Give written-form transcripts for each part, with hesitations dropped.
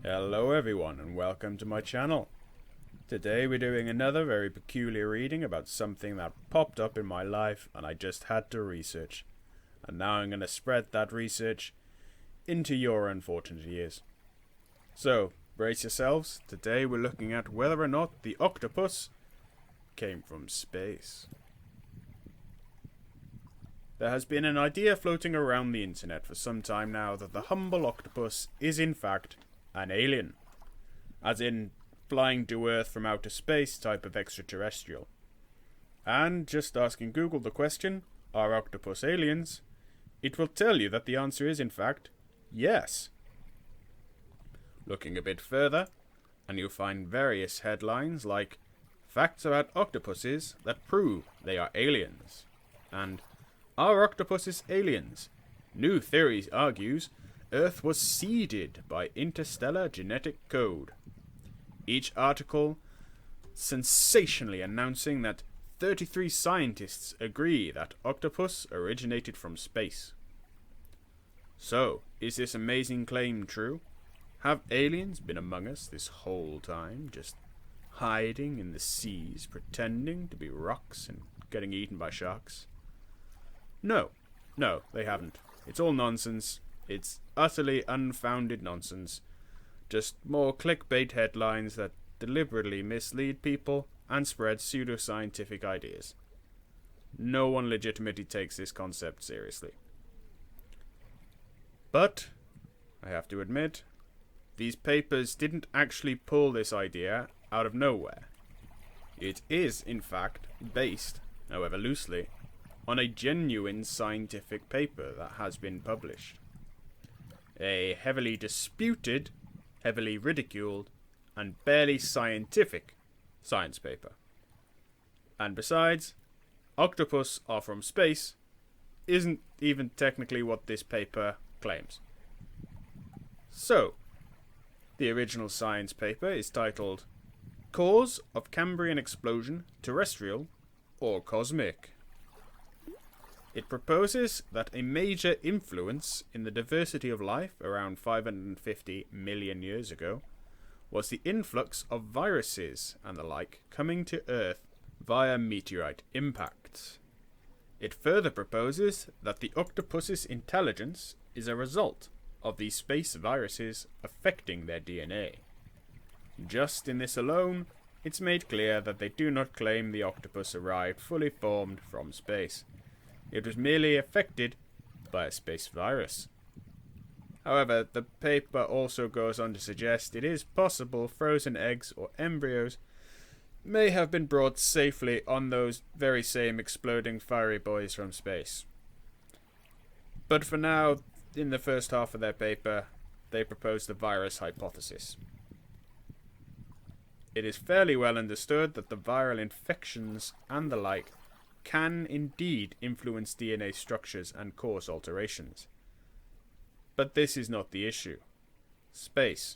Hello everyone and welcome to my channel. Today we're doing another very peculiar reading about something that popped up in my life and I just had to research. And now I'm going to spread that research into your unfortunate ears. So, brace yourselves. Today we're looking at whether or not the octopus came from space. There has been an idea floating around the internet for some time now that the humble octopus is in fact an alien. As in, flying to Earth from outer space type of extraterrestrial. And just asking Google the question, are octopus aliens? It will tell you that the answer is in fact, yes. Looking a bit further, and you'll find various headlines like, facts about octopuses that prove they are aliens. And, are octopuses aliens? New theories argues Earth was seeded by interstellar genetic code. Each article sensationally announcing that 33 scientists agree that octopus originated from space. So, is this amazing claim true? Have aliens been among us this whole time, just hiding in the seas, pretending to be rocks and getting eaten by sharks? No, they haven't. It's all nonsense. It's utterly unfounded nonsense. Just more clickbait headlines that deliberately mislead people and spread pseudoscientific ideas. No one legitimately takes this concept seriously. But, I have to admit, these papers didn't actually pull this idea out of nowhere. It is, in fact, based, however loosely, on a genuine scientific paper that has been published. A heavily disputed, heavily ridiculed, and barely scientific science paper. And besides, octopus are from space isn't even technically what this paper claims. So, the original science paper is titled Cause of Cambrian Explosion, Terrestrial or Cosmic. It proposes that a major influence in the diversity of life around 550 million years ago was the influx of viruses and the like coming to Earth via meteorite impacts. It further proposes that the octopus's intelligence is a result of these space viruses affecting their DNA. Just in this alone, it's made clear that they do not claim the octopus arrived fully formed from space. It was merely affected by a space virus. However, the paper also goes on to suggest it is possible frozen eggs or embryos may have been brought safely on those very same exploding fiery boys from space. But for now, in the first half of their paper, they propose the virus hypothesis. It is fairly well understood that the viral infections and the like can indeed influence DNA structures and cause alterations. But this is not the issue. Space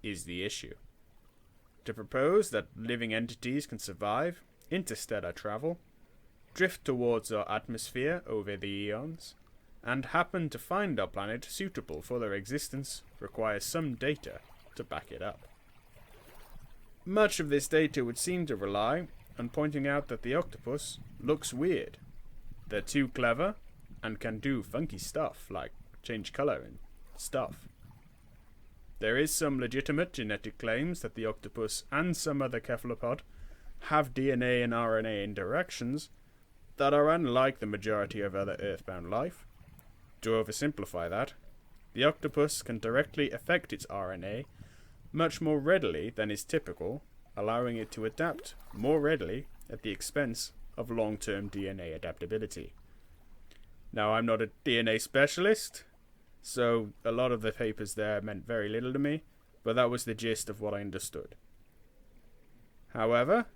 is the issue. To propose that living entities can survive interstellar travel, drift towards our atmosphere over the eons, and happen to find our planet suitable for their existence requires some data to back it up. Much of this data would seem to rely and pointing out that the octopus looks weird. They're too clever and can do funky stuff like change colour and stuff. There is some legitimate genetic claims that the octopus and some other cephalopod have DNA and RNA interactions that are unlike the majority of other earthbound life. To oversimplify that, the octopus can directly affect its RNA much more readily than is typical, allowing it to adapt more readily at the expense of long-term DNA adaptability. Now, I'm not a DNA specialist, so a lot of the papers there meant very little to me, but that was the gist of what I understood. However,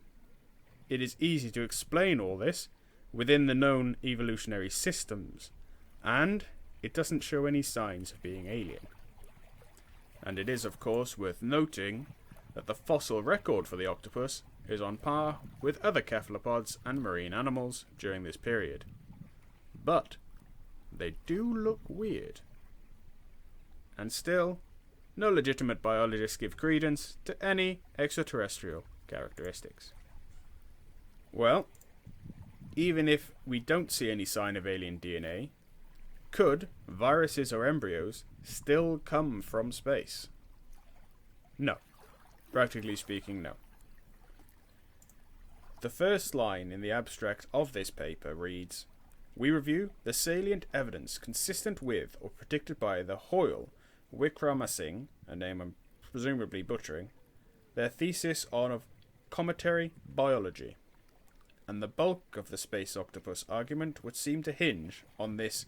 it is easy to explain all this within the known evolutionary systems, and it doesn't show any signs of being alien. And it is, of course, worth noting that the fossil record for the octopus is on par with other cephalopods and marine animals during this period. But they do look weird. And still, no legitimate biologists give credence to any extraterrestrial characteristics. Well, even if we don't see any sign of alien DNA, could viruses or embryos still come from space? No. Practically speaking, no. The first line in the abstract of this paper reads, "We review the salient evidence consistent with or predicted by the Hoyle Wickramasinghe, a name I'm presumably butchering, their thesis on cometary biology." And the bulk of the space octopus argument would seem to hinge on this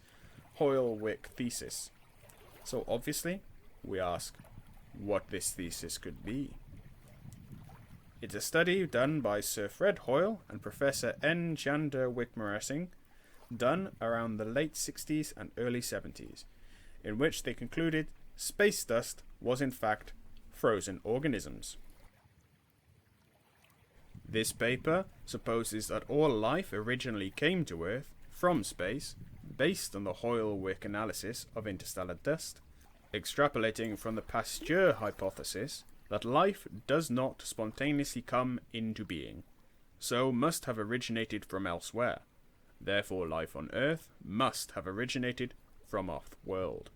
Hoyle-Wick thesis. So obviously, we ask what this thesis could be. It's a study done by Sir Fred Hoyle and Professor N. Chandra Wickramasinghe, done around the late 60s and early 70s, in which they concluded space dust was in fact frozen organisms. This paper supposes that all life originally came to Earth from space, based on the Hoyle-Wick analysis of interstellar dust, extrapolating from the Pasteur hypothesis that life does not spontaneously come into being, so must have originated from elsewhere. Therefore, life on Earth must have originated from off-world.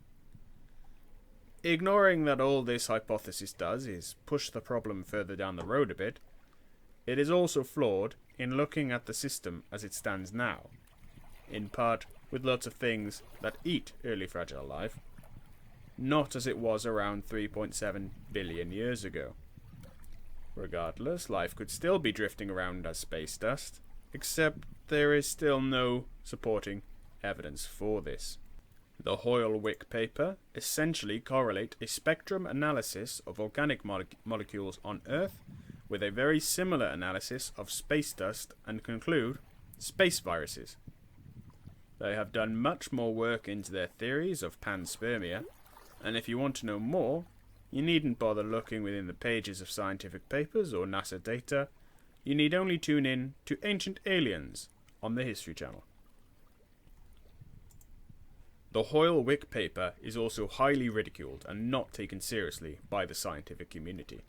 Ignoring that all this hypothesis does is push the problem further down the road a bit, it is also flawed in looking at the system as it stands now, in part with lots of things that eat early fragile life, not as it was around 3.7 billion years ago. Regardless, life could still be drifting around as space dust, except there is still no supporting evidence for this. The Hoyle-Wick paper essentially correlate a spectrum analysis of organic molecules on Earth with a very similar analysis of space dust and conclude space viruses. They have done much more work into their theories of panspermia, and if you want to know more, you needn't bother looking within the pages of scientific papers or NASA data. You need only tune in to Ancient Aliens on the History Channel. The Hoyle-Wick paper is also highly ridiculed and not taken seriously by the scientific community.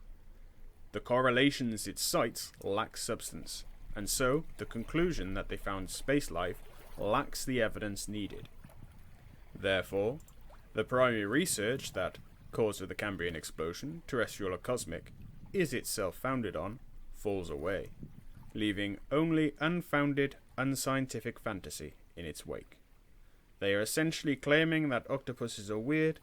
The correlations it cites lack substance, and so the conclusion that they found space life lacks the evidence needed. Therefore, the primary research that cause of the Cambrian explosion, terrestrial or cosmic, is itself founded on, falls away, leaving only unfounded, unscientific fantasy in its wake. They are essentially claiming that octopuses are weird,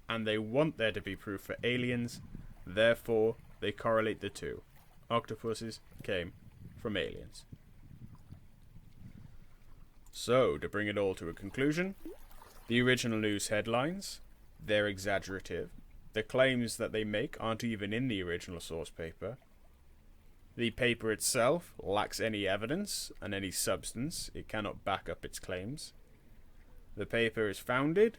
and they want there to be proof for aliens, therefore they correlate the two. Octopuses came from aliens. So, to bring it all to a conclusion, the original news headlines, they're exaggerative. The claims that they make aren't even in the original source paper. The paper itself lacks any evidence and any substance. It cannot back up its claims. The paper is founded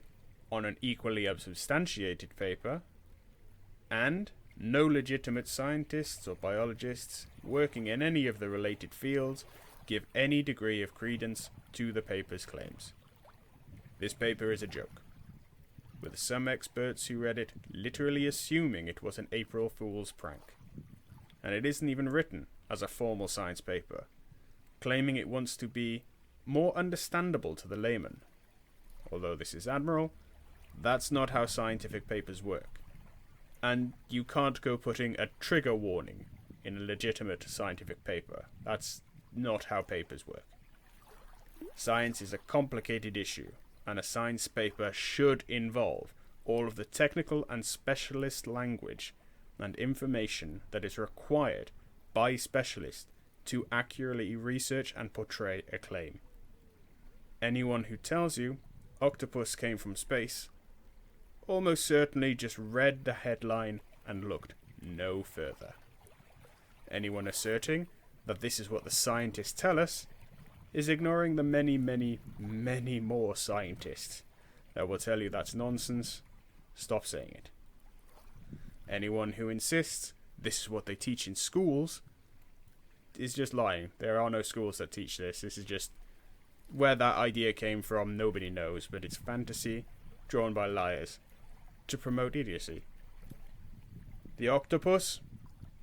on an equally unsubstantiated paper, and no legitimate scientists or biologists working in any of the related fields give any degree of credence to the paper's claims. This paper is a joke, with some experts who read it literally assuming it was an April Fool's prank. And it isn't even written as a formal science paper, claiming it wants to be more understandable to the layman. Although this is admirable, that's not how scientific papers work. And you can't go putting a trigger warning in a legitimate scientific paper. That's not how papers work. Science is a complicated issue, and a science paper should involve all of the technical and specialist language and information that is required by specialists to accurately research and portray a claim. Anyone who tells you octopus came from space almost certainly just read the headline and looked no further. Anyone asserting that this is what the scientists tell us is ignoring the many, many, many more scientists that will tell you that's nonsense. Stop saying it. Anyone who insists this is what they teach in schools is just lying. There are no schools that teach this. This is just where that idea came from. Nobody knows, but it's fantasy drawn by liars to promote idiocy. The octopus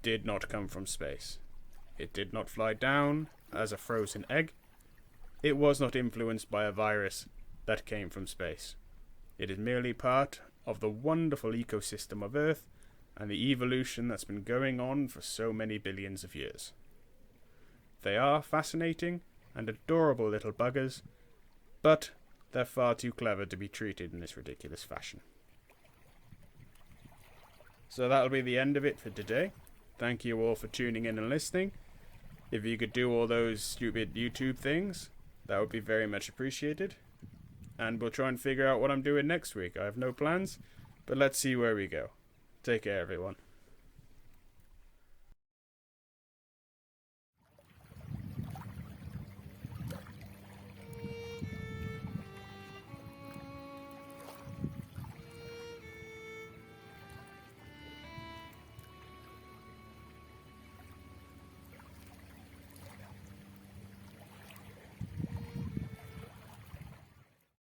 did not come from space. It did not fly down as a frozen egg. It was not influenced by a virus that came from space. It is merely part of the wonderful ecosystem of Earth and the evolution that's been going on for so many billions of years. They are fascinating and adorable little buggers, but they're far too clever to be treated in this ridiculous fashion. So that'll be the end of it for today. Thank you all for tuning in and listening. If you could do all those stupid YouTube things, that would be very much appreciated. And we'll try and figure out what I'm doing next week. I have no plans, but let's see where we go. Take care, everyone.